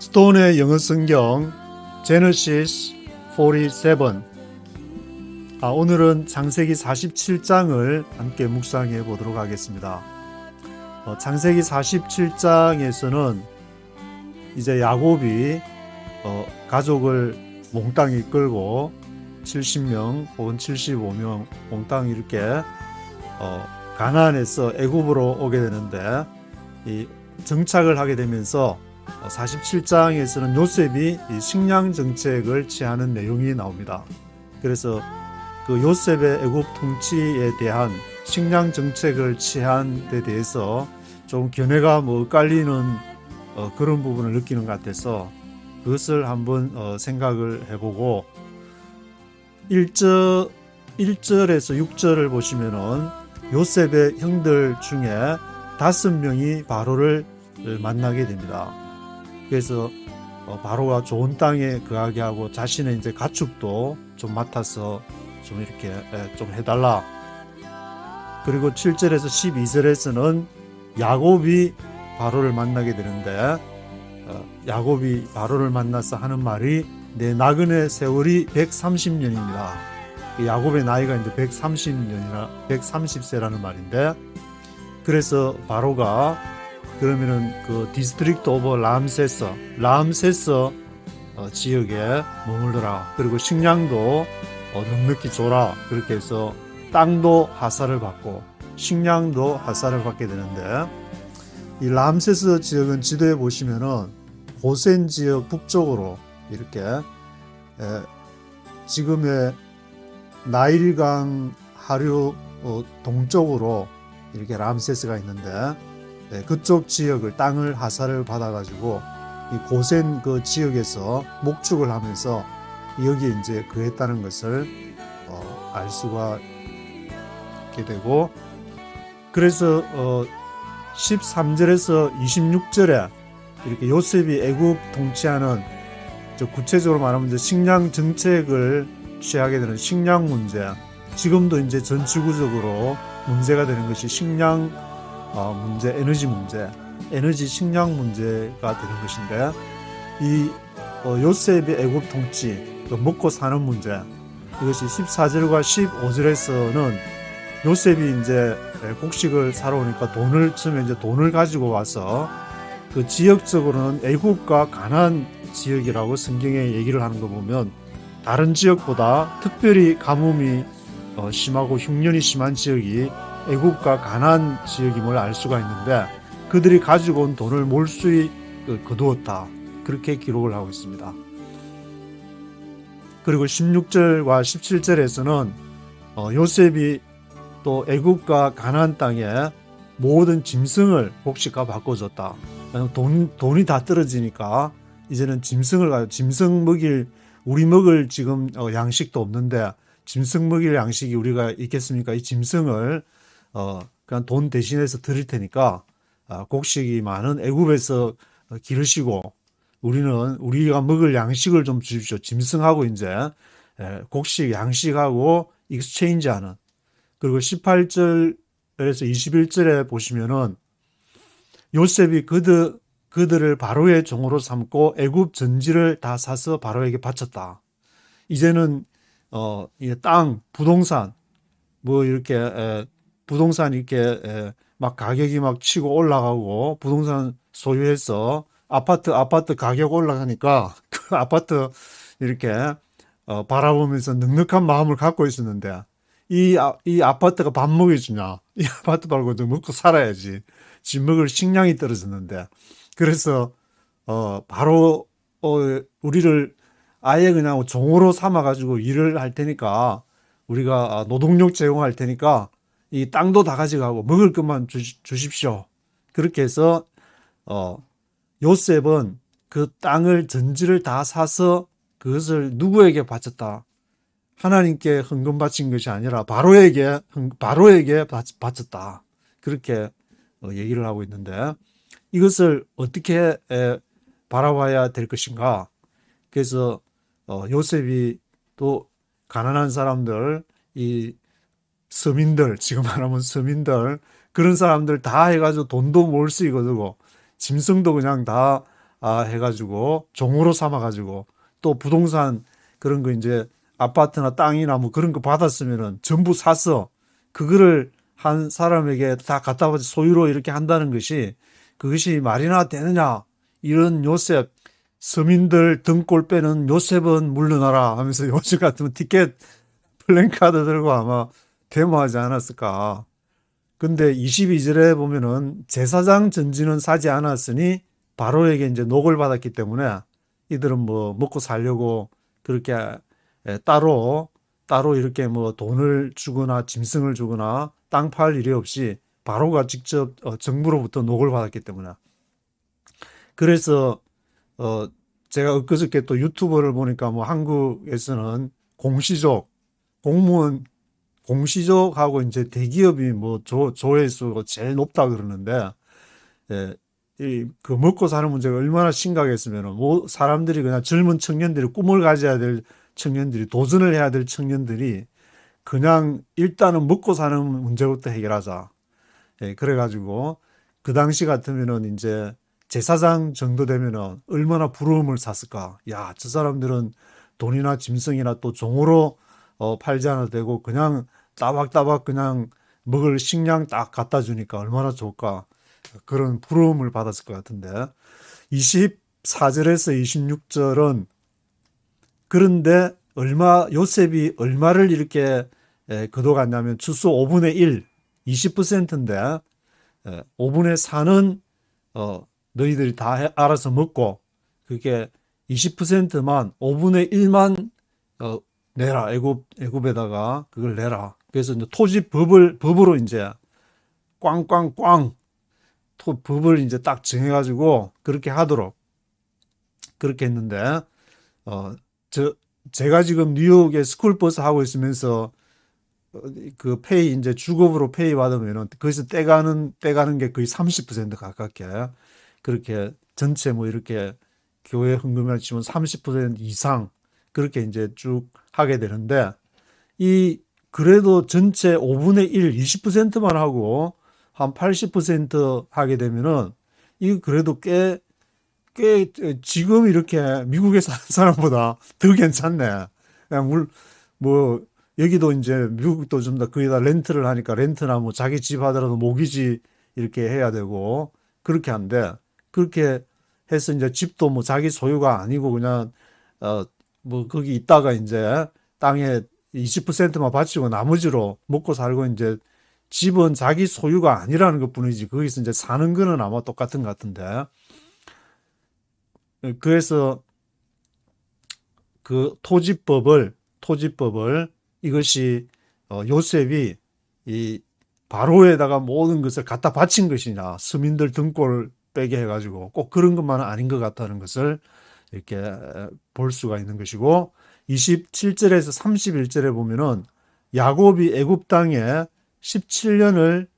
스톤의 영어 성경 제너시스 47. 오늘은 창세기 47장을 함께 묵상해 보도록 하겠습니다. 창세기 47장에서는 이제 야곱이 가족을 몽땅 이끌고 70명 혹은 75명 몽땅 이렇게 가나안에서 애굽으로 오게 되는데, 이 정착을 하게 되면서 47장에서는 요셉이 이 식량정책을 취하는 내용이 나옵니다. 그래서 그 요셉의 애굽 통치에 대한 식량정책을 취한 데 대해서 좀 견해가 엇갈리는 그런 부분을 느끼는 것 같아서 그것을 한번 생각을 해보고, 1절에서 6절을 보시면은 요셉의 형들 중에 5명이 바로를 만나게 됩니다. 그래서 바로가 좋은 땅에 거하게 하고 자신의 이제 가축도 좀 맡아서 좀 이렇게 좀 해달라. 그리고 7절에서 12절에서는 야곱이 바로를 만나게 되는데, 야곱이 바로를 만나서 하는 말이 내 나그네 세월이 130년입니다. 야곱의 나이가 이제 130세라는 말인데, 그래서 바로가 그러면은 그 디스트릭트 오브 라암세스 지역에 머물더라. 그리고 식량도 넉넉히 줘라. 그렇게 해서 땅도 하사를 받고 식량도 하사를 받게 되는데, 이 라암세스 지역은 지도에 보시면은 고센 지역 북쪽으로 이렇게 지금의 나일강 하류 동쪽으로 이렇게 라암세스가 있는데, 그쪽 지역을 땅을 하사를 받아가지고 이 고센 그 지역에서 목축을 하면서 여기에 이제 거했다는 것을 알 수가 있게 되고, 그래서 13절에서 26절에 이렇게 요셉이 애굽 통치하는, 구체적으로 말하면 이제 식량 정책을 취하게 되는 식량 문제, 지금도 이제 전지구적으로 문제가 되는 것이 식량 문제, 에너지 식량 문제가 되는 것인데, 이 요셉의 애굽 통치, 먹고 사는 문제, 이것이 14절과 15절에서는 요셉이 이제 곡식을 사러 오니까 처음에 이제 돈을 가지고 와서 그 지역적으로는 애굽과 가나안 지역이라고 성경에 얘기를 하는 거 보면 다른 지역보다 특별히 가뭄이 심하고 흉년이 심한 지역이 애굽과 가나안 지역임을 알 수가 있는데, 그들이 가지고 온 돈을 몰수히 거두었다. 그렇게 기록을 하고 있습니다. 그리고 16절과 17절에서는 요셉이 또 애굽과 가나안 땅에 모든 짐승을 곡식과 바꿔줬다. 돈이 다 떨어지니까 이제는 짐승 우리 먹을 지금 양식도 없는데 짐승 먹일 양식이 우리가 있겠습니까? 이 짐승을 그냥 돈 대신해서 드릴 테니까 곡식이 많은 애굽에서 기르시고 우리가 먹을 양식을 좀 주십시오. 짐승하고 이제 곡식 양식하고 익스체인지하는. 그리고 18절에서 21절에 보시면은 요셉이 그들을 바로의 종으로 삼고 애굽 전지를 다 사서 바로에게 바쳤다. 이제는 땅, 부동산 이렇게 부동산 이렇게 막 가격이 막 치고 올라가고, 부동산 소유해서 아파트 가격 올라가니까 그 아파트 이렇게 바라보면서 넉넉한 마음을 갖고 있었는데, 이 아파트가 밥 먹여주냐? 이 아파트 말고도 먹고 살아야지. 집 먹을 식량이 떨어졌는데, 그래서 바로 우리를 아예 그냥 종으로 삼아가지고 일을 할 테니까, 우리가 노동력 제공할 테니까 이 땅도 다 가져가고 먹을 것만 주십시오. 그렇게 해서 요셉은 그 땅을 전지를 다 사서 그것을 누구에게 바쳤다? 하나님께 헌금 바친 것이 아니라 바로에게 바쳤다. 그렇게 얘기를 하고 있는데, 이것을 어떻게 바라봐야 될 것인가? 그래서 요셉이 또 가난한 사람들, 이 서민들, 지금 말하면 서민들, 그런 사람들 다 해가지고 돈도 몰수히 거두고 짐승도 그냥 다 해가지고 종으로 삼아가지고 또 부동산 그런 거 이제 아파트나 땅이나 뭐 그런 거 받았으면은 전부 사서 그거를 한 사람에게 다 갖다 바쳐 소유로 이렇게 한다는 것이 그것이 말이나 되느냐 이런 요셉 서민들 등골 빼는 요셉은 물러나라 하면서 요즘 같으면 티켓 플랜카드 들고 아마 데모하지 않았을까. 근데 22절에 보면은 제사장 전지는 사지 않았으니 바로에게 이제 녹을 받았기 때문에 이들은 뭐 먹고 살려고 그렇게 따로 이렇게 뭐 돈을 주거나 짐승을 주거나 땅 팔 일이 없이 바로가 직접 정부로부터 녹을 받았기 때문에. 그래서 제가 엊그저께 또 유튜버를 보니까 뭐 한국에서는 공시족 공무원 공시족하고 이제 대기업이 뭐 조회수가 제일 높다 그러는데, 예, 그 먹고 사는 문제가 얼마나 심각했으면은 뭐 사람들이 그냥 젊은 청년들이 꿈을 가져야 될 청년들이 도전을 해야 될 청년들이 그냥 일단은 먹고 사는 문제부터 해결하자. 예, 그래가지고 그 당시 같으면은 이제 제사장 정도 되면은 얼마나 부러움을 샀을까. 야, 저 사람들은 돈이나 짐승이나 또 종으로 팔지 않아도 되고 그냥 따박따박 그냥 먹을 식량 딱 갖다 주니까 얼마나 좋을까. 그런 부러움을 받았을 것 같은데 24절에서 26절은 그런데 요셉이 얼마를 이렇게 거둬갔냐면 주소 5분의 1, 20%인데 5분의 4는 너희들이 다 알아서 먹고 그게 20%만 5분의 1만 내라. 애굽에다가 그걸 내라. 그래서 이제 법으로 이제 꽝꽝꽝 법을 이제 딱 정해가지고 그렇게 하도록 그렇게 했는데 제가 지금 뉴욕에 스쿨버스 하고 있으면서 그 페이 이제 주급으로 페이 받으면은 거기서 떼가는 게 거의 30% 가깝게 그렇게 전체 뭐 이렇게 교회 헌금을 치면 30% 이상 그렇게 이제 쭉 하게 되는데 그래도 전체 5분의 1, 20%만 하고 한 80% 하게 되면은 이거 그래도 꽤 지금 이렇게 미국에 사는 사람보다 더 괜찮네. 그냥 뭐 여기도 이제 미국도 좀 더 거의 다 렌트를 하니까 렌트나 뭐 자기 집 하더라도 모기지 이렇게 해야 되고 그렇게 한데 그렇게 해서 이제 집도 뭐 자기 소유가 아니고 그냥 뭐 거기 있다가 이제 땅에 20%만 바치고 나머지로 먹고 살고 이제 집은 자기 소유가 아니라는 것뿐이지 거기서 이제 사는 거는 아마 똑같은 것 같은데 그래서 그 토지법을 이것이 요셉이 이 바로에다가 모든 것을 갖다 바친 것이냐 서민들 등골 빼게 해가지고 꼭 그런 것만은 아닌 것 같다는 것을 이렇게 볼 수가 있는 것이고 27절에서 31절에 보면은 야곱이 애굽 땅에 17년을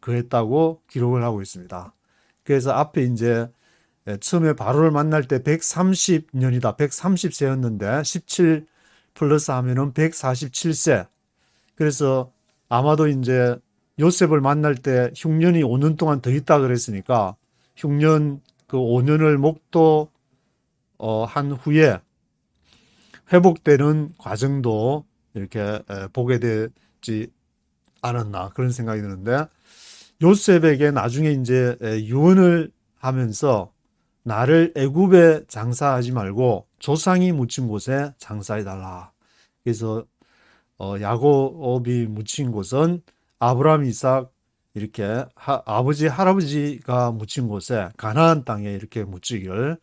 거했다고 기록을 하고 있습니다. 그래서 앞에 이제 처음에 바로를 만날 때 130년이다. 130세였는데 17 플러스 하면은 147세. 그래서 아마도 이제 요셉을 만날 때 흉년이 5년 동안 더 있다 그랬으니까 흉년 그 5년을 목도 한 후에 회복되는 과정도 이렇게 보게 되지 않았나 그런 생각이 드는데 요셉에게 나중에 이제 유언을 하면서 나를 애굽에 장사하지 말고 조상이 묻힌 곳에 장사해 달라. 그래서 야곱이 묻힌 곳은 아브라함, 이삭 이렇게 아버지, 할아버지가 묻힌 곳에 가나안 땅에 이렇게 묻히기를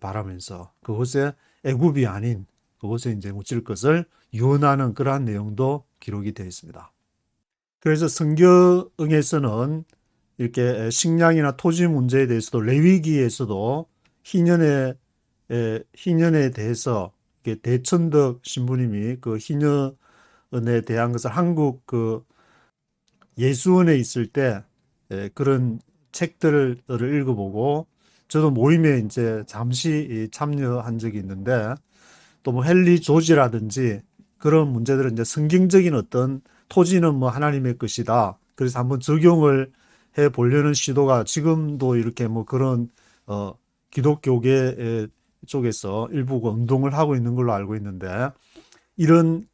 바라면서 그곳에 애굽이 아닌 그곳에 이제 묻힐 것을 유언하는 그러한 내용도 기록이 되어 있습니다. 그래서 성경에서는 이렇게 식량이나 토지 문제에 대해서도 레위기에서도 희년에 대해서 대천덕 신부님이 그 희년에 대한 것을 한국 그 예수원에 있을 때 그런 책들을 읽어보고 저도 모임에 이제 잠시 참여한 적이 있는데 또 뭐 헨리 조지라든지 그런 문제들은 이제 성경적인 어떤 토지는 뭐 하나님의 것이다. 그래서 한번 적용을 해 보려는 시도가 지금도 이렇게 뭐 그런 기독교계 쪽에서 일부 운동을 하고 있는 걸로 알고 있는데, 이런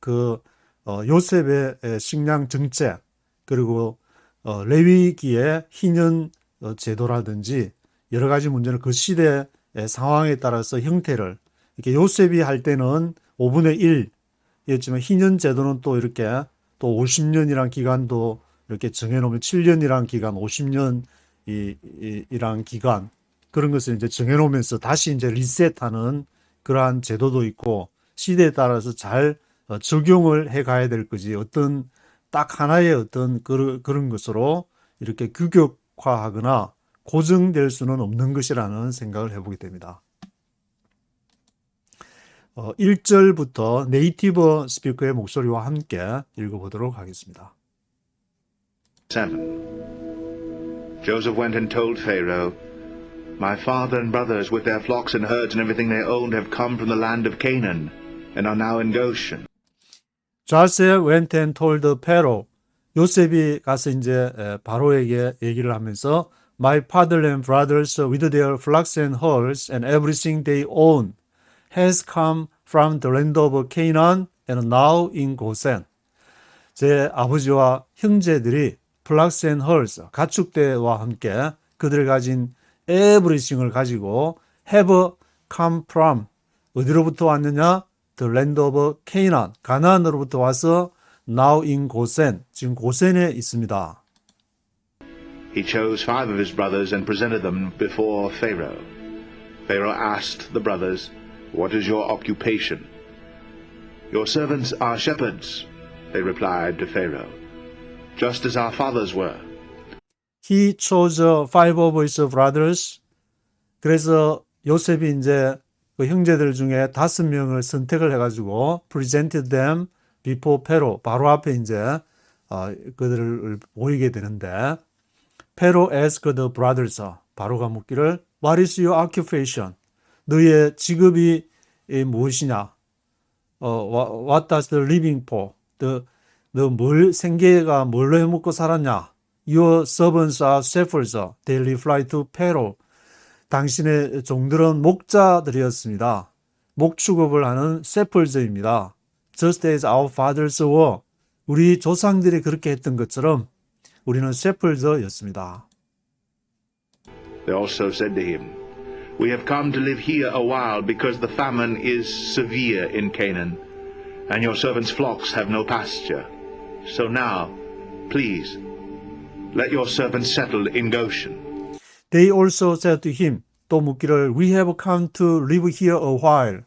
요셉의 식량 정책, 그리고 레위기의 희년 제도라든지 여러 가지 문제는 그 시대 상황에 따라서 형태를, 이렇게 요셉이 할 때는 5분의 1이었지만 희년 제도는 또 이렇게 또 50년이란 기간도 이렇게 정해놓으면 7년이란 기간, 50년 이란 기간, 그런 것을 이제 정해놓으면서 다시 이제 리셋하는 그러한 제도도 있고, 시대에 따라서 잘 적용을 해 가야 될 거지, 어떤 딱 하나의 어떤 그런 것으로 이렇게 규격화하거나 고정될 수는 없는 것이라는 생각을 해보게 됩니다. 1절부터 네이티브 스피커의 목소리와 함께 읽어보도록 하겠습니다. 7. Joseph went and told Pharaoh, My father and brothers with their flocks and herds and everything they owned have come from the land of Canaan and are now in Goshen. Joseph went and told Pharaoh. 요셉이 가서 이제 바로에게 얘기를 하면서 My father and brothers with their flocks and herds and everything they own has come from the land of Canaan and now in Goshen. 제 아버지와 형제들이 flocks and herds, 가축대와 함께 그들이 가진 everything을 가지고 have come from, 어디로부터 왔느냐? The land of Canaan, 가나안으로부터 와서 now in Goshen, 지금 고센에 있습니다. He chose 5 of his brothers and presented them before Pharaoh. Pharaoh asked the brothers, What is your occupation? Your servants are shepherds, they replied to Pharaoh, just as our fathers were. He chose 5 of his brothers. 그래서 요셉이 이제 그 형제들 중에 5명을 선택을 해가지고 presented them before Pharaoh, 바로 앞에 이제 그들을 보이게 되는데, Pharaoh asked the brothers, 바로가 묻기를 What is your occupation? 너의 직업이 무엇이냐? What does the living for? 너 생계가 뭘로 해먹고 살았냐? Your servants are shepherds. They reply to Pharaoh. 당신의 종들은 목자들이었습니다. 목축업을 하는 셰퍼드입니다. Just as our fathers were. 우리 조상들이 그렇게 했던 것처럼 우리는 셰퍼드였습니다. They also said to him, We have come to live here a while because the famine is severe in Canaan, and your servants' flocks have no pasture. So now, please, let your servants settle in Goshen. They also said to him, 또 묻기를 We have come to live here a while.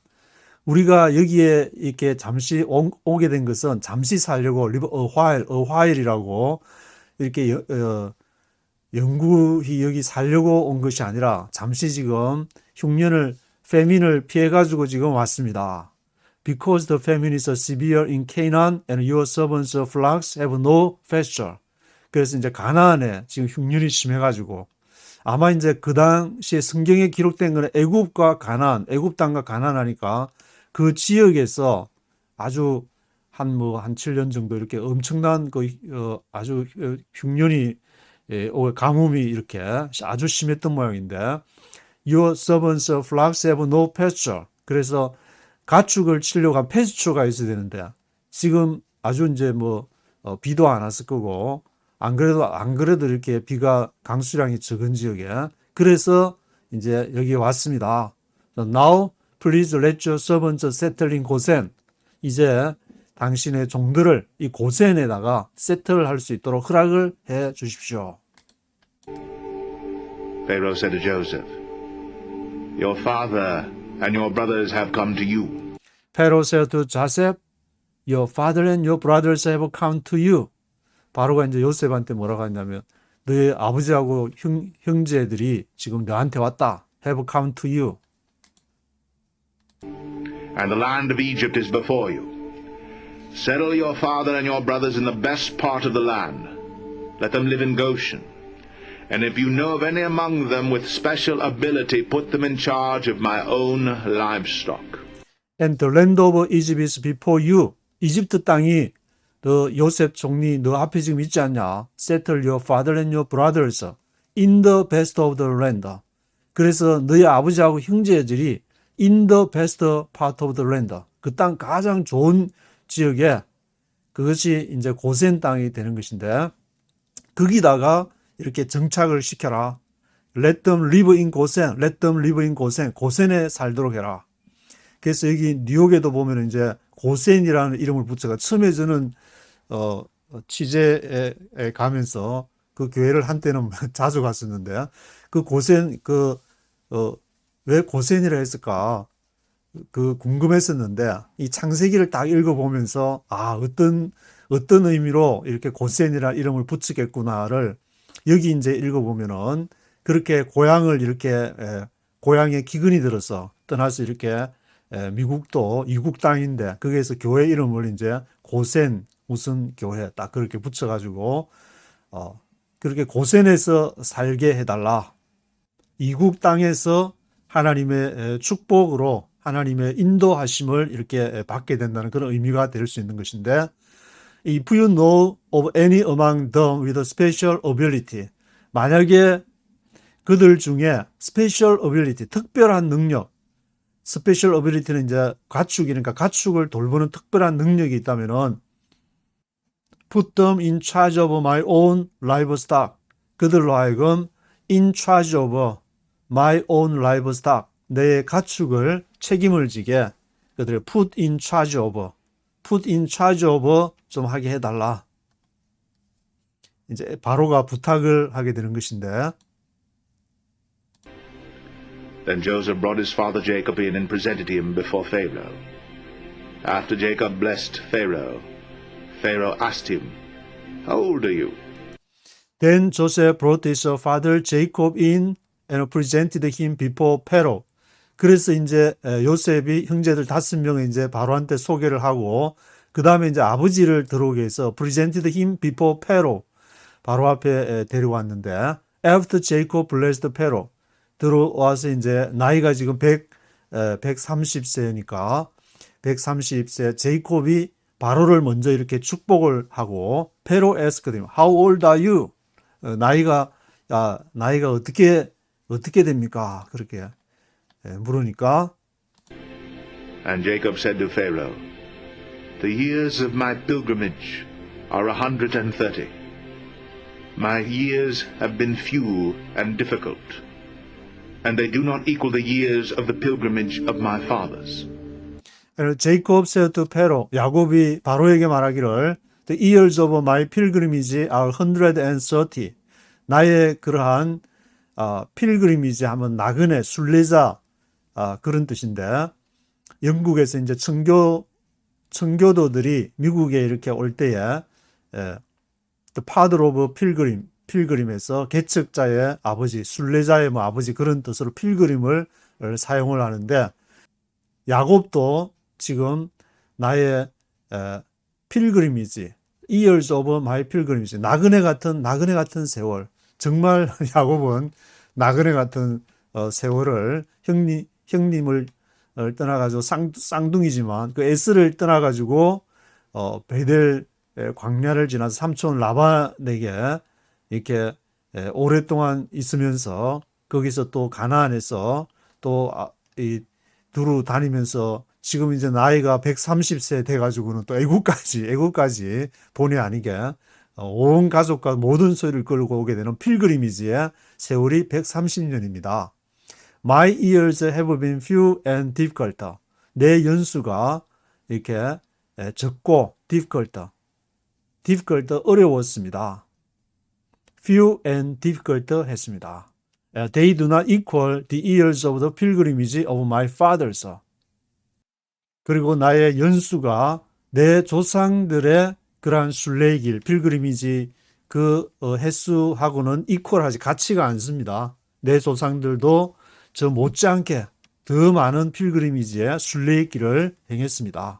우리가 여기에 이렇게 잠시 오게 된 것은 잠시 살려고 live a while이라고 이렇게 영구히 여기 살려고 온 것이 아니라 잠시 지금 패민을 피해가지고 지금 왔습니다. Because the famine is severe in Canaan and your servants' flocks have no pasture. 그래서 이제 가나안에 지금 흉년이 심해가지고 아마 이제 그 당시에 성경에 기록된 거는 애굽과 가나안, 애굽 땅과 가나안 하니까 그 지역에서 아주 한 7년 정도 이렇게 엄청난 아주 흉년이 가뭄이 이렇게 아주 심했던 모양인데 Your servants' flocks have no pasture. 그래서 가축을 치려고 한 패스처가 있어야 되는데 지금 아주 이제 비도 안 왔을 거고 안 그래도 이렇게 비가 강수량이 적은 지역에 그래서 이제 여기 왔습니다. Now please let your servants settle in Goshen. 이제 당신의 종들을 이 고센에다가 세틀할 수 있도록 허락을 해 주십시오. Pharaoh said to Joseph, Your father and your brothers have come to you. Pharaoh said to Joseph, Your father and your brothers have come to you. 바로가 이제 요셉한테 뭐라고 했냐면 너의 아버지하고 형제들이 지금 너한테 왔다. Have come to you. And the land of Egypt is before you. Settle your father and your brothers in the best part of the land. Let them live in Goshen. And if you know of any among them with special ability, put them in charge of my own livestock. And the land of Egypt is before you. 이집트 땅이 너 요셉 총리 너 앞에 지금 있지 않냐? Settle your father and your brothers in the best of the land. 그래서 너희 아버지하고 형제들이 in the best part of the land, 그 땅 가장 좋은 지역에, 그것이 이제 고센 땅이 되는 것인데, 거기다가 이렇게 정착을 시켜라. Let them live in 고센, let them live in 고센, 고센에 살도록 해라. 그래서 여기 뉴욕에도 보면 이제 고센이라는 이름을 붙여가, 처음에 저는 취재에 가면서 그 교회를 한때는 자주 갔었는데, 그 고센, 왜 고센이라 했을까? 그 궁금했었는데, 이 창세기를 딱 읽어보면서, 어떤 의미로 이렇게 고센이라 이름을 붙이겠구나를 여기 이제 읽어보면은, 그렇게 고향을 이렇게, 고향에 기근이 들어서 떠나서 이렇게, 미국도 이국 땅인데, 거기에서 교회 이름을 이제 고센 무슨 교회 딱 그렇게 붙여가지고, 그렇게 고센에서 살게 해달라. 이국 땅에서 하나님의 축복으로 하나님의 인도하심을 이렇게 받게 된다는 그런 의미가 될 수 있는 것인데, If you know of any among them with a special ability, 만약에 그들 중에 special ability, 특별한 능력, special ability는 이제 가축이니까 가축을 돌보는 특별한 능력이 있다면은 put them in charge of my own livestock, 그들로 하여금 in charge of my own livestock, 내 가축을 책임을 지게 그들을 put in charge of 좀 하게 해달라. 이제 바로가 부탁을 하게 되는 것인데, Then Joseph brought his father Jacob in and presented him before Pharaoh. After Jacob blessed Pharaoh, Pharaoh asked him, How old are you? Then Joseph brought his father Jacob in and presented him before Pharaoh. 그래서 이제 요셉이 형제들 5명을 이제 바로한테 소개를 하고, 그 다음에 이제 아버지를 들어오게 해서 presented him before Pharaoh, 바로 앞에 데려왔는데, after Jacob blessed Pharaoh, 들어와서 이제 나이가 지금 130세니까 130세 제이콥이 바로를 먼저 이렇게 축복을 하고, Pharaoh asked him, How old are you? 나이가 어떻게 됩니까? 그렇게 물으니까, And Jacob said to Pharaoh, The years of my pilgrimage are 130. My years have been few and difficult, and they do not equal the years of the pilgrimage of my fathers. Jacob said to Pharaoh, 야곱이 바로에게 말하기를, The years of my pilgrimage are 130. 나의 그러한 필그리미지 하면 나그네, 순례자, 그런 뜻인데, 영국에서 이제 청교도들이 미국에 이렇게 올 때에 The Father of Pilgrim, 필그림에서 개척자의 아버지, 순례자의 아버지, 그런 뜻으로 필그림을 사용을 하는데, 야곱도 지금 나의 필그림이지, years of my pilgrim이지, 나그네 같은 세월. 정말 야곱은 나그네 같은 세월을 형님을 떠나가지고 쌍둥이지만 그 에스를 떠나가지고 베델 광야를 지나서 삼촌 라반에게 이렇게 오랫동안 있으면서 거기서 또 가나안에서 또 두루 다니면서 지금 이제 나이가 130세 돼가지고는 또 애국까지 본의 아니게 온 가족과 모든 소유를 끌고 오게 되는 필그리미지의 세월이 130년입니다. My years have been few and difficult. 내 연수가 이렇게 적고 difficult 어려웠습니다. few and difficult 했습니다. They do not equal the years of the pilgrimage of my fathers. 그리고 나의 연수가 내 조상들의 그러한 순례의 길, 필그리미지 그 횟수하고는 이퀄하지, 같이가 않습니다. 내 조상들도 저 못지않게 더 많은 필그리미지의 순례의 길을 행했습니다.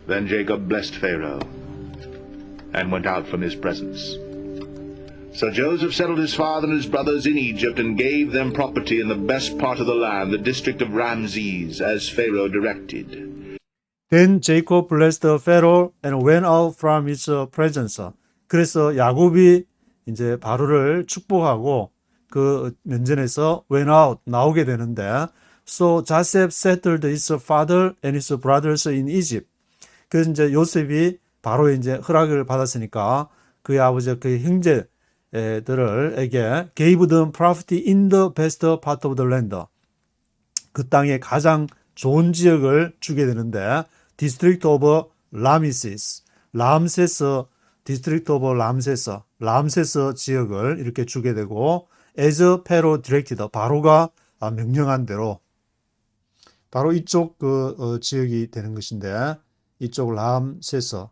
Then Jacob blessed Pharaoh and went out from his presence. So Joseph settled his father and his brothers in Egypt and gave them property in the best part of the land, the district of Ramses, as Pharaoh directed. Then Jacob blessed Pharaoh and went out from his presence. 그래서 야곱이 이제 바로를 축복하고 그 면전에서 went out, 나오게 되는데 So Joseph settled his father and his brothers in Egypt. 그래서 이제 요셉이 바로 이제 허락을 받았으니까 그의 아버지, 그의 형제들에게 gave them property in the best part of the land. 그 땅의 가장 좋은 지역을 주게 되는데 District of Ramesses, 라암세스, District of Ramesses, 라암세스 지역을 이렇게 주게 되고 as Pharaoh directed, 바로가 명령한 대로 바로 이쪽 지역이 되는 것인데 이쪽 라암세스,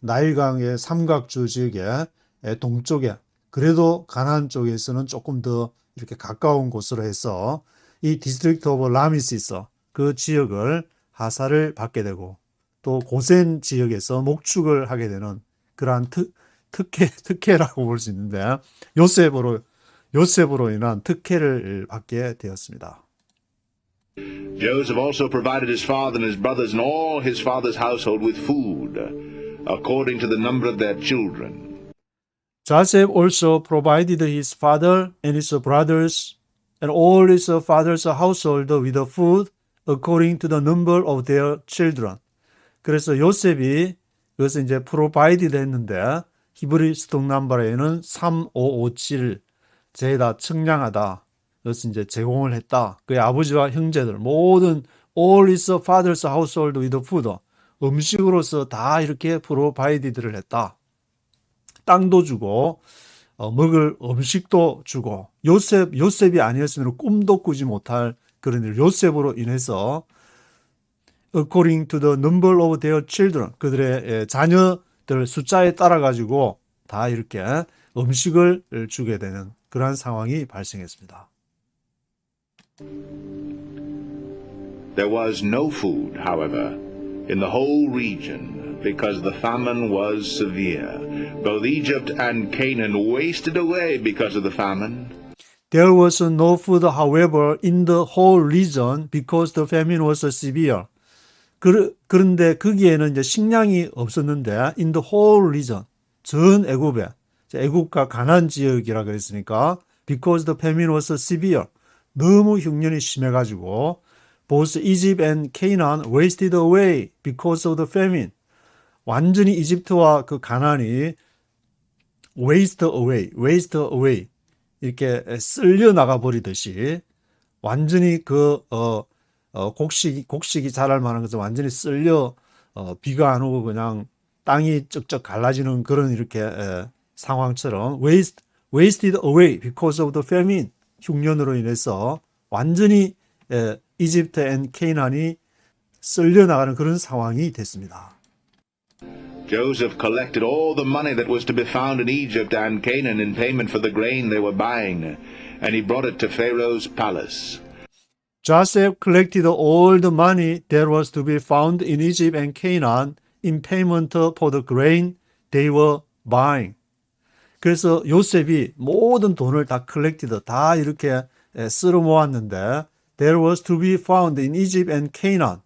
나일강의 삼각주 지역의 동쪽에 그래도 가나안 쪽에서는 조금 더 이렇게 가까운 곳으로 해서 이 디스트릭트 오브 라미시스 그 지역을 하사를 받게 되고 또 고센 지역에서 목축을 하게 되는 그러한 특혜라고 볼 수 있는데 요셉으로 인한 특혜를 받게 되었습니다. Joseph also provided his father and his brothers and all his father's household with food, according to the number of their children. Joseph also provided his father and his brothers and all his father's household with food, according to the number of their children. 그래서 요셉이 그것을 이제 provided 했는데 히브리 스톡넘버에는 3557 제다 측량하다. 그것을 이제 제공을 했다. 그의 아버지와 형제들 모든 all his father's household with food 음식으로서 다 이렇게 provided를 했다. 땅도 주고 먹을 음식도 주고 요셉이 아니었으면 꿈도 꾸지 못할 그런 일 요셉으로 인해서 according to the number of their children 그들의 자녀들 숫자에 따라 가지고 다 이렇게 음식을 주게 되는 그러한 상황이 발생했습니다. There was no food, however, in the whole region because the famine was severe. Both Egypt and Canaan wasted away because of the famine. There was no food, however, in the whole region because the famine was severe. 그런데 거기에는 이제 식량이 없었는데 in the whole region, 전 애굽에, 애굽과 가나안 지역이라 그랬으니까 because the famine was severe. 너무 흉년이 심해가지고 both Egypt and Canaan wasted away because of the famine. 완전히 이집트와 그 가나안이 waste away 이렇게 쓸려 나가 버리듯이 완전히 곡식이 자랄 만한 것은 완전히 쓸려 비가 안 오고 그냥 땅이 쩍쩍 갈라지는 그런 이렇게 상황처럼 wasted away because of the famine 흉년으로 인해서 완전히 이집트 앤 케이난이 쓸려 나가는 그런 상황이 됐습니다. Joseph collected all the money that was to be found in Egypt and Canaan in payment for the grain they were buying, and he brought it to Pharaoh's palace. Joseph collected all the money that was to be found in Egypt and Canaan in payment for the grain they were buying. 그래서 요셉이 모든 돈을 다 collected, 다 이렇게 쓸어 모았는데 there was to be found in Egypt and Canaan.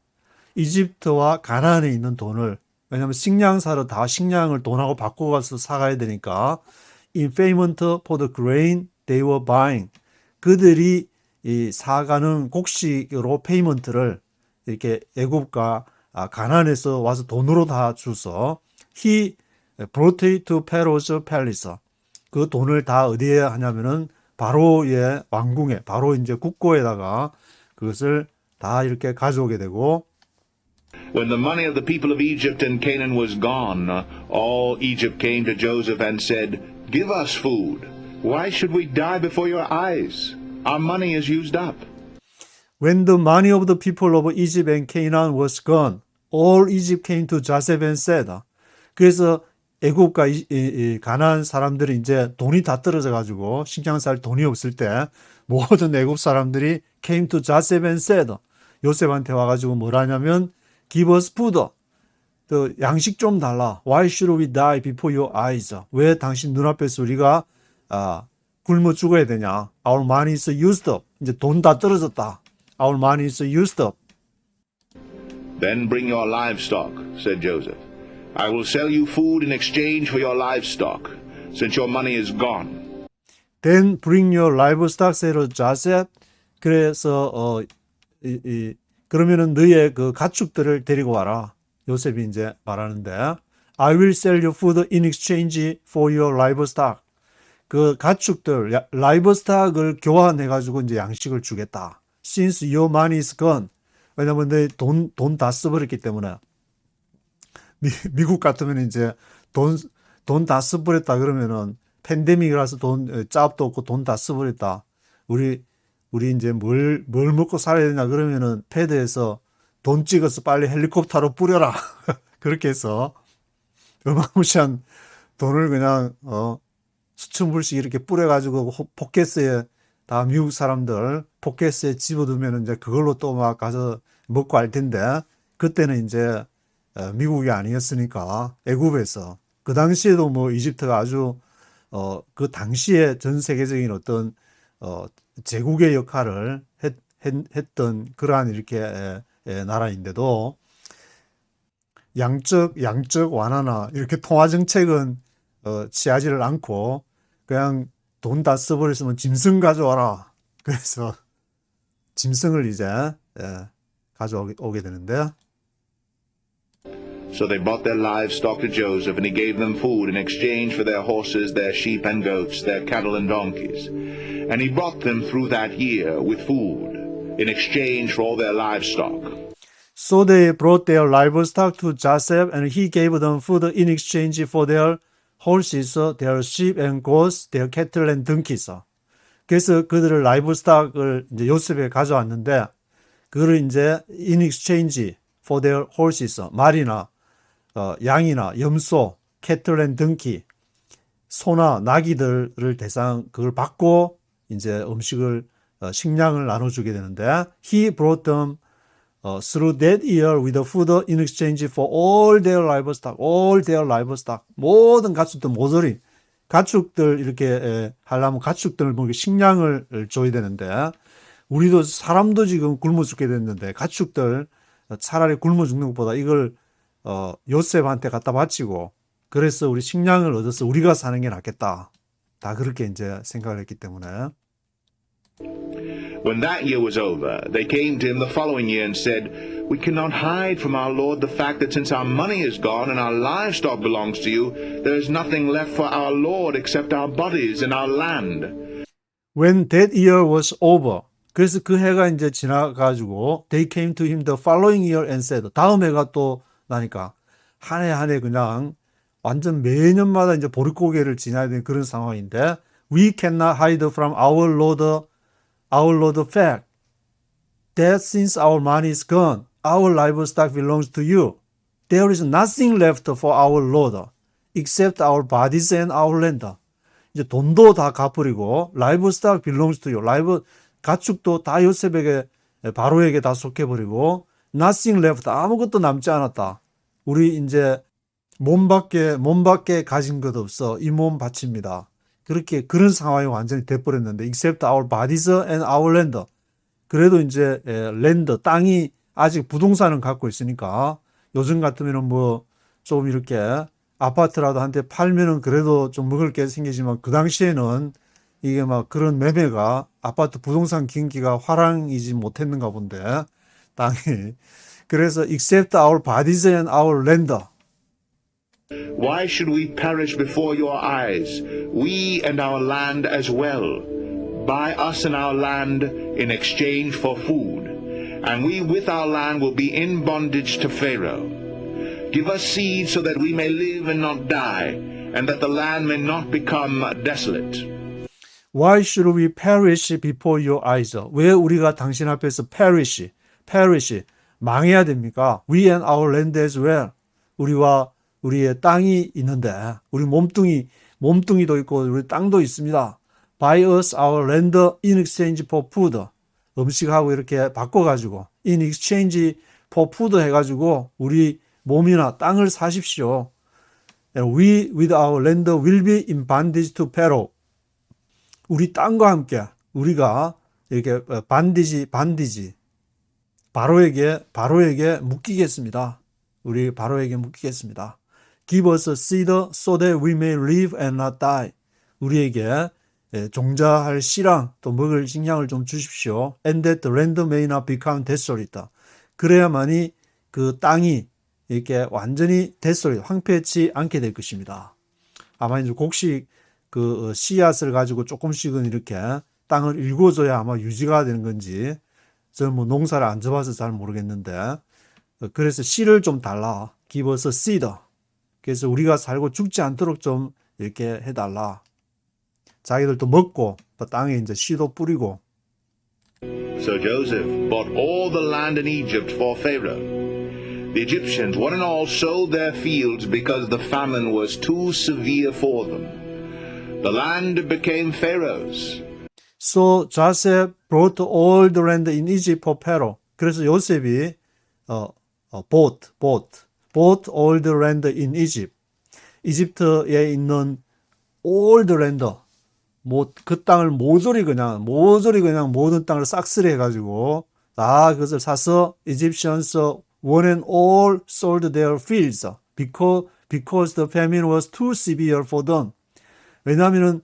이집트와 가나안에 있는 돈을 왜냐하면 식량 사러 다 식량을 돈하고 바꿔가서 사가야 되니까 in payment for the grain they were buying. 그들이 이 사가는 곡식으로 페이먼트를 이렇게 애굽과 가나안에서 와서 돈으로 다 주서 he brought it to Pharaoh's palace. 그 돈을 다 어디에 하냐면은 바로의 왕궁에 바로 이제 국고에다가 그것을 다 이렇게 가져오게 되고 When the money of the people of Egypt and Canaan was gone, all Egypt came to Joseph and said, "Give us food. Why should we die before your eyes? Our money is used up." When the money of the people of Egypt and Canaan was gone, all Egypt came to Joseph and said. 그래서 애굽과 가나안 사람들이 이제 돈이 다 떨어져 가지고 식량 살 돈이 없을 때 모든 애굽 사람들이 came to Joseph and said. 요셉한테 와 가지고 뭘 하냐면 Give us food. 또 양식 좀 달라. Why should we die before your eyes? 왜 당신 눈앞에서 우리가 굶어 죽어야 되냐? Our money is used up. 이제 돈 다 떨어졌다. Our money is used up. Then bring your livestock, said Joseph. I will sell you food in exchange for your livestock, since your money is gone. Then bring your livestock, said Joseph. 그래서 그러면은 너의 그 가축들을 데리고 와라. 요셉이 이제 말하는데, I will sell you food in exchange for your livestock. 그 가축들, 라이브스탁을 교환해가지고 이제 양식을 주겠다. Since your money is gone. 왜냐면 내 돈 다 써버렸기 때문에. 미국 같으면 이제 돈 다 써버렸다 그러면은 팬데믹이라서 짭도 없고 돈 다 써버렸다. 우리 이제 뭘 먹고 살아야 되냐 그러면은 패드에서 돈 찍어서 빨리 헬리콥터로 뿌려라. 그렇게 해서 어마무시한 돈을 그냥 수천 불씩 이렇게 뿌려가지고 포켓스에 다 미국 사람들 포켓스에 집어두면 이제 그걸로 또 막 가서 먹고 할 텐데 그때는 이제 미국이 아니었으니까 애굽에서 그 당시에도 뭐 이집트가 아주 그 당시에 전 세계적인 어떤 제국의 역할을 했던 그러한 이렇게 나라인데도 양적 완화나 이렇게 통화 정책은 취하지를 않고 그냥 돈 다 써버렸으면 짐승 가져와라. 그래서 짐승을 이제 가져오게 되는데. So they bought their livestock to Joseph, and he gave them food in exchange for their horses, their sheep and goats, their cattle and donkeys. And he brought them through that year with food in exchange for all their livestock. So they brought their livestock to Joseph, and he gave them food in exchange for their horses, their sheep and goats, their cattle and donkeys. 그래서 그들을 라이브스탁을 이제 요셉에 가져왔는데, 그거를 이제 in exchange for their horses, 말이나 양이나 염소, cattle and donkey, 소나 나귀들을 그걸 받고 이제 식량을 나눠주게 되는데, he brought them through that year with food in exchange for all their livestock. 모든 가축들, 모조리. 가축들 이렇게 하려면 가축들 뭐 식량을 줘야 되는데, 우리도 사람도 지금 굶어 죽게 됐는데, 가축들 차라리 굶어 죽는 것보다 이걸 요셉한테 갖다 바치고, 그래서 우리 식량을 얻어서 우리가 사는 게 낫겠다. 다 그렇게 이제 생각을 했기 때문에. When that year was over, they came to him the following year and said, We cannot hide from our Lord the fact that since our money is gone and our livestock belongs to you, there is nothing left for our Lord except our bodies and our land. When that year was over, 그래서 그 해가 이제 지나가지고 they came to him the following year and said, 다음 해가 또 나니까 한 해 그냥 완전 매년마다 이제 보릿고개를 지나야 되는 그런 상황인데, We cannot hide from our Lord fact that since our money is gone, our livestock belongs to you. There is nothing left for our Lord except our bodies and our land. 이제 돈도 다 갚으리고 livestock belongs to you. 가축도 다 요셉에게 바로에게 다 속해버리고 nothing left, 아무것도 남지 않았다. 우리 이제 몸밖에 가진 것 없어. 이 몸 바칩니다. 그런 상황이 완전히 돼버렸는데, except our bodies and our land. 그래도 이제 랜드, 땅이 아직 부동산은 갖고 있으니까 요즘 같으면은 뭐 좀 이렇게 아파트라도 한테 팔면은 그래도 좀 먹을 게 생기지만, 그 당시에는 이게 막 그런 매매가 아파트 부동산 경기가 화랑이지 못했는가 본데, 땅이. 그래서 except our bodies and our land. Why should we perish before your eyes, we and our land as well? Buy us and our land in exchange for food, and we with our land will be in bondage to Pharaoh. Give us seed so that we may live and not die, and that the land may not become desolate. Why should we perish before your eyes? 왜 우리가 당신 앞에서 perish, 망해야 됩니까? We and our land as well. 우리와 우리의 땅이 있는데, 우리 몸뚱이도 있고 우리 땅도 있습니다. Buy us our land in exchange for food. 음식하고 이렇게 바꿔가지고 in exchange for food 해가지고 우리 몸이나 땅을 사십시오. And we with our land will be in bondage to Pharaoh. 우리 땅과 함께 우리가 이렇게 반디지 바로에게 묶이겠습니다. 우리 바로에게 묶이겠습니다. Give us a seed so that we may live and not die. 우리에게 종자할 씨랑 또 먹을 식량을 좀 주십시오. And that the land may not become desolate. 그래야만이 그 땅이 이렇게 완전히 desolate, 황폐치 않게 될 것입니다. 아마 이제 곡식 그 씨앗을 가지고 조금씩은 이렇게 땅을 일궈줘야 아마 유지가 되는 건지, 저는 뭐 농사를 안 접어서 잘 모르겠는데, 그래서 씨를 좀 달라. Give us a seed. 그래서 우리가 살고 죽지 않도록 좀 이렇게 해달라. 자기들도 먹고 또 땅에 이제 씨도 뿌리고. So Joseph bought all the land in Egypt for Pharaoh. The Egyptians, one and all, sold their fields because the famine was too severe for them. The land became Pharaoh's. So Joseph brought all the land in Egypt for Pharaoh. 그래서 요셉이 bought all the land in Egypt. 이집트에 있는 all the land, 그 땅을 모조리 그냥 모든 땅을 싹쓸이 해가지고 다 그것을 사서 Egyptians one and all sold their fields because the famine was too severe for them. 왜냐하면은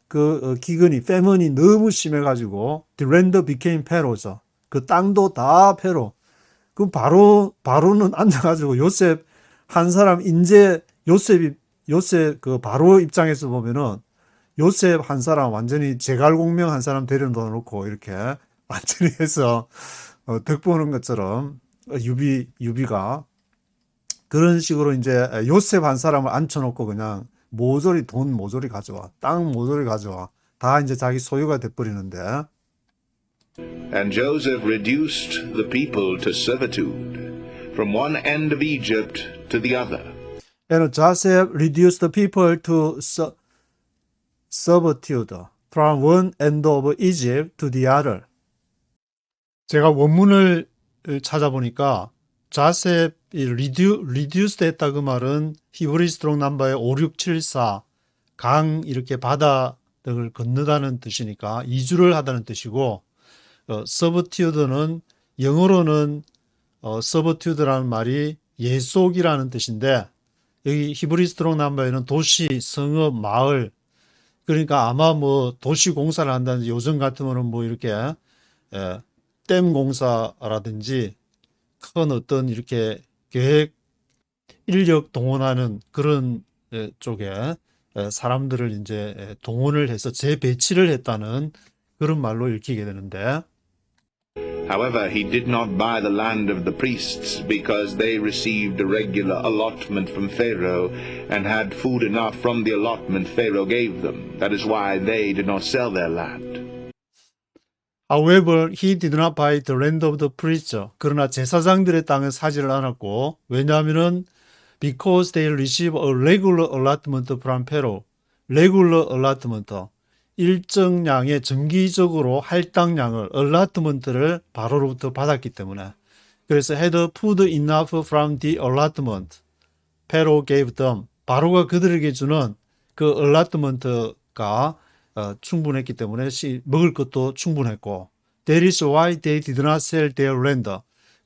그 기근이 famine이 너무 심해가지고 the land became Pharaoh's. 그 땅도 다 페로. 그 바로는 앉아가지고 요셉 한 사람 요셉 그 바로 입장에서 보면은 요셉 한 사람 완전히 제갈공명 한 사람 데려다 놓고 이렇게 완전히 해서 덕 보는 것처럼 유비가 그런 식으로 이제 요셉 한 사람을 앉혀놓고 그냥 돈 모조리 가져와, 땅 모조리 가져와, 다 이제 자기 소유가 돼버리는데. And Joseph reduced the people to servitude from one end of Egypt to the other. And Joseph reduced the people to servitude from one end of Egypt to the other. 제가 원문을 찾아보니까 Joseph reduced 했다 그 말은 히브리 스트롱 넘버의 5674 강 이렇게 바다 등을 건너다는 뜻이니까 이주를 하다는 뜻이고, servitude는 영어로는 servitude라는 말이 예속이라는 뜻인데, 여기 히브리 스트롱 넘버에는 도시, 성읍, 마을, 그러니까 아마 뭐 도시 공사를 한다든지 요즘 같으면은 뭐 이렇게 댐 공사라든지 큰 어떤 이렇게 계획 인력 동원하는 그런 쪽에 사람들을 이제 동원을 해서 재배치를 했다는 그런 말로 읽히게 되는데. However, he did not buy the land of the priests because they received a regular allotment from Pharaoh and had food enough from the allotment Pharaoh gave them. That is why they did not sell their land. However, he did not buy the land of the priests. 그러나 제사장들의 땅을 사지를 않았고, 왜냐하면은 because they received a regular allotment from Pharaoh. regular allotment. 일정량의 정기적으로 할당량을 allotment를 바로로부터 받았기 때문에. 그래서 had food enough from the allotment Pharaoh gave them. 바로가 그들에게 주는 그 allotment가 충분했기 때문에 먹을 것도 충분했고, That is why they did not sell their land.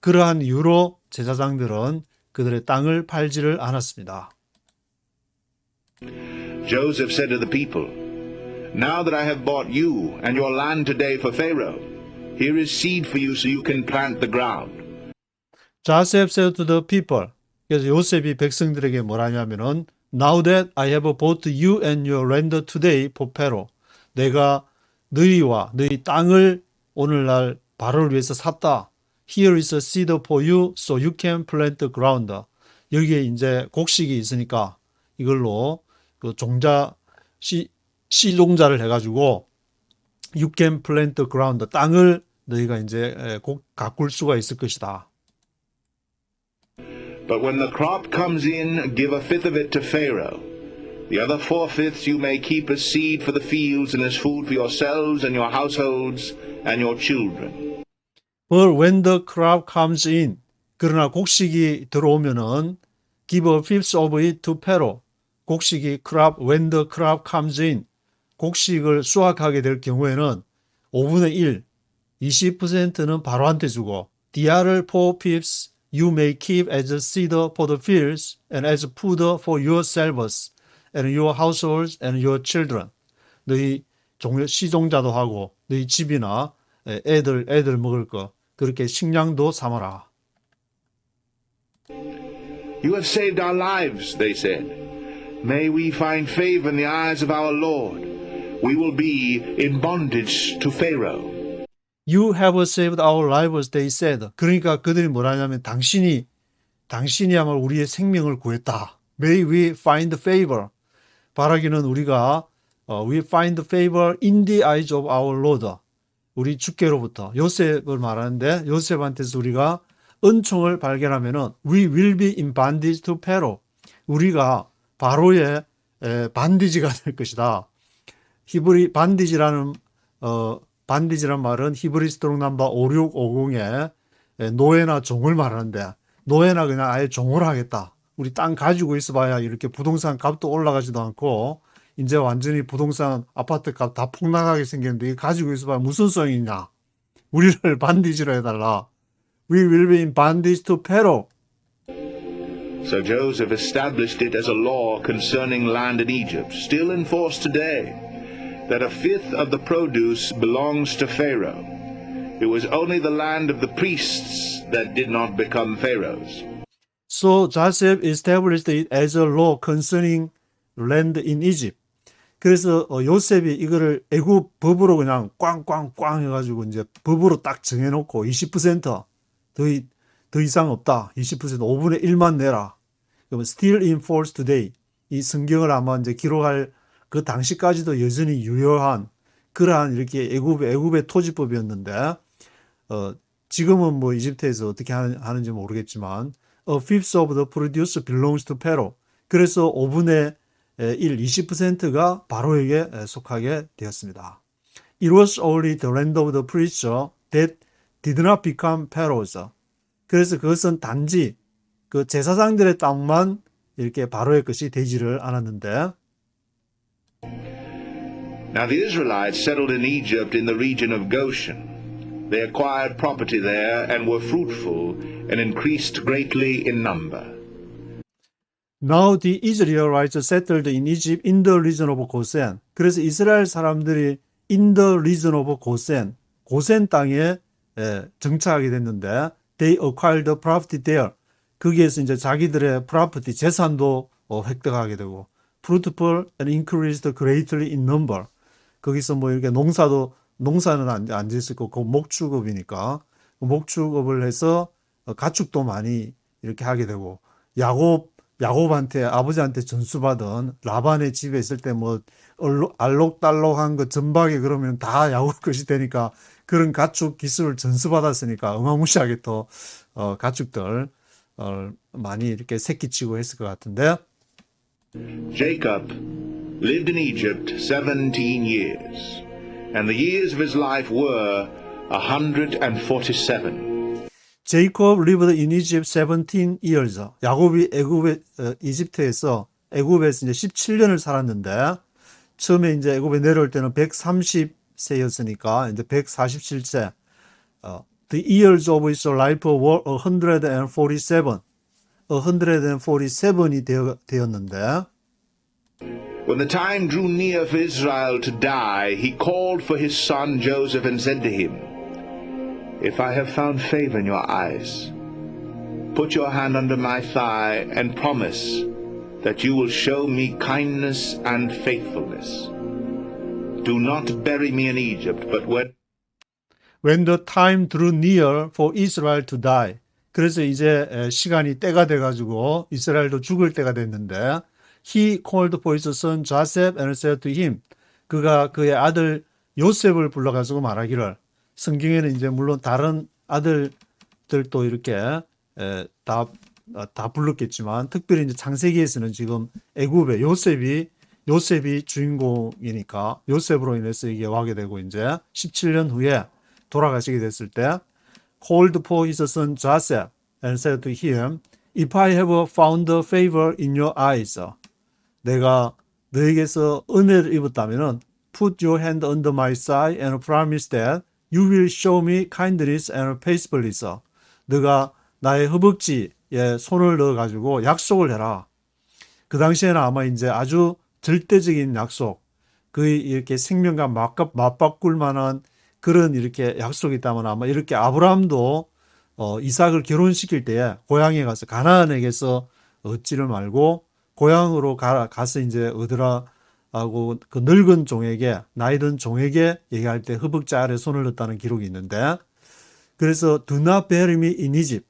그러한 이유로 제사장들은 그들의 땅을 팔지를 않았습니다. Joseph said to the people, Now that I have bought you and your land today for Pharaoh, here is seed for you so you can plant the ground. Joseph said to the people. 그래서 요셉이 백성들에게 뭐라냐면은 Now that I have bought you and your land today for Pharaoh. 내가 너희와 너희 땅을 오늘날 바로를 위해서 샀다. Here is a seed for you so you can plant the ground. 여기에 이제 곡식이 있으니까 이걸로 그 종자 씨 종자를 해가지고 you can plant the ground. 땅을 너희가 이제 가꿀 수가 있을 것이다. But when the crop comes in, give a fifth of it to Pharaoh. The other 4/5 you may keep as seed for the fields and as food for yourselves and your households and your children. But when the crop comes in, 그러나 곡식이 들어오면은 give a fifth of it to Pharaoh. 곡식이 when the crop comes in, 곡식을 수확하게 될 경우에는 5분의 1, 20%는 바로한테 주고 the other 4/5 you may keep as a seed for the fields and as food for yourselves and your households and your children. 너희 시종자도 하고 너희 집이나 애들 먹을 거 그렇게 식량도 삼아라. You have saved our lives, they said. May we find favor in the eyes of our Lord. We will be in bondage to Pharaoh. You have saved our lives, they said. 그러니까 그들이 뭐라냐면 당신이야말로 우리의 생명을 구했다. May we find favor. 바라기는 우리가 we find favor in the eyes of our Lord. 우리 주께로부터 요셉을 말하는데 요셉한테서 우리가 은총을 발견하면은 we will be in bondage to Pharaoh. 우리가 바로의 반디지가 될 것이다. 히브리 반디지라는 말은 히브리 스트롱 넘버 5650에 노예나 종을 말하는데 노예나 그냥 아예 종을 하겠다. 우리 땅 가지고 있어봐야 이렇게 부동산 값도 올라가지도 않고 이제 완전히 부동산 아파트 값 다 폭락하게 생겼는데 이거 가지고 있어봐야 무슨 소용이 있냐. 우리를 반디지로 해달라. We will be in bondage to Pharaoh. So Joseph established it as a law concerning land in Egypt, still in force today, that a fifth of the produce belongs to Pharaoh. It was only the land of the priests that did not become Pharaoh's. So Joseph established it as a law concerning land in Egypt. 그래서 요셉이 이거를 애굽 법으로 그냥 꽝꽝꽝 해가지고 이제 법으로 딱 정해놓고 20% 더 이상 없다. 20% 5분의 1만 내라. 그러면 still in force today. 이 성경을 아마 이제 기록할 그 당시까지도 여전히 유효한 그러한 이렇게 애굽의 토지법이었는데 지금은 뭐 이집트에서 어떻게 하는지 모르겠지만 a fifth of the produce belongs to Pharaoh. 그래서 5분의 1, 20%가 바로에게 속하게 되었습니다. It was only the land of the priests that did not become Pharaoh's. 그래서 그것은 단지 그 제사장들의 땅만 이렇게 바로의 것이 되지를 않았는데 Now the Israelites settled in Egypt in the region of Goshen. They acquired property there and were fruitful and increased greatly in number. Now the Israelites settled in Egypt in the region of Goshen. 그래서 이스라엘 사람들이 in the region of Goshen, 고센 땅에 정착하게 됐는데 they acquired property there. 거기에서 이제 자기들의 property, 재산도 획득하게 되고 fruitful and increased greatly in number. 거기서 뭐 이렇게 농사는 안 지을 수 있고 그 목축업이니까 목축업을 해서 가축도 많이 이렇게 하게 되고 야곱한테 아버지한테 전수받은 라반의 집에 있을 때 뭐 알록달록한 거 전박에 그러면 다 야곱 것이 되니까 그런 가축 기술을 전수받았으니까 어마무시하게 또 가축들 많이 이렇게 새끼치고 했을 것 같은데 Jacob lived in Egypt 17 years, and the years of his life were 147. Jacob lived in Egypt 17 years. 야곱이 이집트에서 애굽에서 이제 17년을 살았는데 처음에 이제 애굽에 내려올 때는 130세였으니까 이제 147세. The years of his life were 147. 147이 되었는데 When the time drew near for Israel to die, he called for his son Joseph and said to him, If I have found favor in your eyes, put your hand under my thigh and promise that you will show me kindness and faithfulness. Do not bury me in Egypt, but when the time drew near for Israel to die. 그래서 이제 시간이 때가 돼가지고 이스라엘도 죽을 때가 됐는데 He called for his son Joseph and said to him. 그가 그의 아들 요셉을 불러가지고 말하기를 성경에는 이제 물론 다른 아들들도 이렇게 다 불렀겠지만 특별히 이제 창세기에서는 지금 애굽의 요셉이 주인공이니까 요셉으로 인해서 이게 와게 되고 이제 17년 후에 돌아가시게 됐을 때 called for his son Joseph and said to him, If I have found favor in your eyes, 내가 너에게서 은혜를 입었다면은 put your hand under my thigh and promise that you will show me kindness and faithfulness. 너가 나의 허벅지에 손을 넣어가지고 약속을 해라. 그 당시에는 아마 이제 아주 절대적인 약속, 거의 이렇게 생명과 맞바꿀 만한 그런 이렇게 약속이 있다면 아마 이렇게 아브라함도 이삭을 결혼시킬 때에 고향에 가서 가나안에게서 얻지를 말고 고향으로 가서 이제 얻으라 하고 그 늙은 종에게 나이 든 종에게 얘기할 때 허벅지 아래 손을 넣었다는 기록이 있는데, 그래서 do not bury me in Egypt,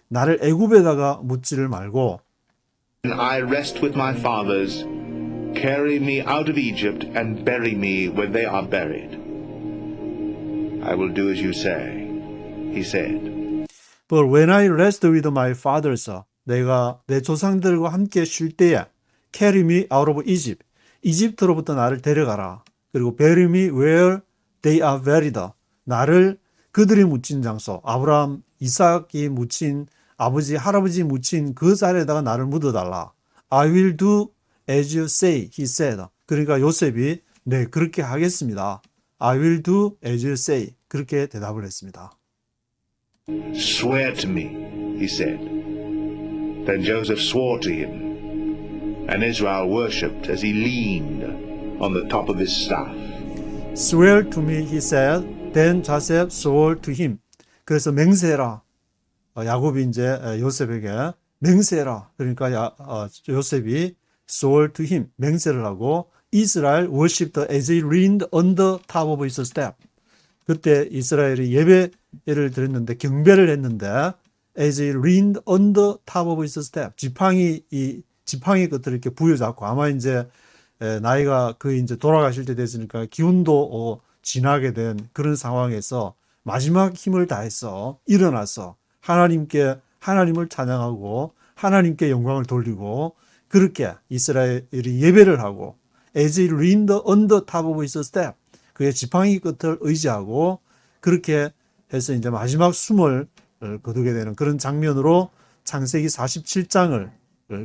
나를 애굽에다가 묻지를 말고 When I rest with my fathers, carry me out of Egypt and bury me when they are buried. I will do as you say, he said. But when I rest with my fathers, 내가 내 조상들과 함께 쉴 때에 carry me out of Egypt, 이집트로부터 나를 데려가라. 그리고 bury me where they are buried, 나를 그들이 묻힌 장소, 아브라함, 이삭이 묻힌 아버지, 할아버지 묻힌 그 자리에다가 나를 묻어달라. I will do as you say, he said. 그러니까 요셉이 네, 그렇게 하겠습니다. I will do as you say. 그렇게 대답을 했습니다. Swear to me, he said. Then Joseph swore to him, and Israel worshipped as he leaned on the top of his staff. Swear to me, he said. Then Joseph swore to him. 그래서 맹세해라. 야곱이 이제 요셉에게 맹세해라. 그러니까 요셉이 swore to him, 맹세를 하고 Israel worshipped as he leaned on the top of his staff. 그때 이스라엘이 예배를 드렸는데 경배를 했는데 as he leaned on the top of his staff. 지팡이 끝을 이렇게 부여잡고 아마 이제 나이가 거의 이제 돌아가실 때 됐으니까 기운도 지나게 된 그런 상황에서 마지막 힘을 다해서 일어나서 하나님을 찬양하고 하나님께 영광을 돌리고 그렇게 이스라엘이 예배를 하고 as he leaned on the top of his staff, 그의 지팡이 끝을 의지하고 그렇게 해서 이제 마지막 숨을 거두게 되는 그런 장면으로 창세기 47장을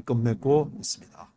끝맺고 있습니다.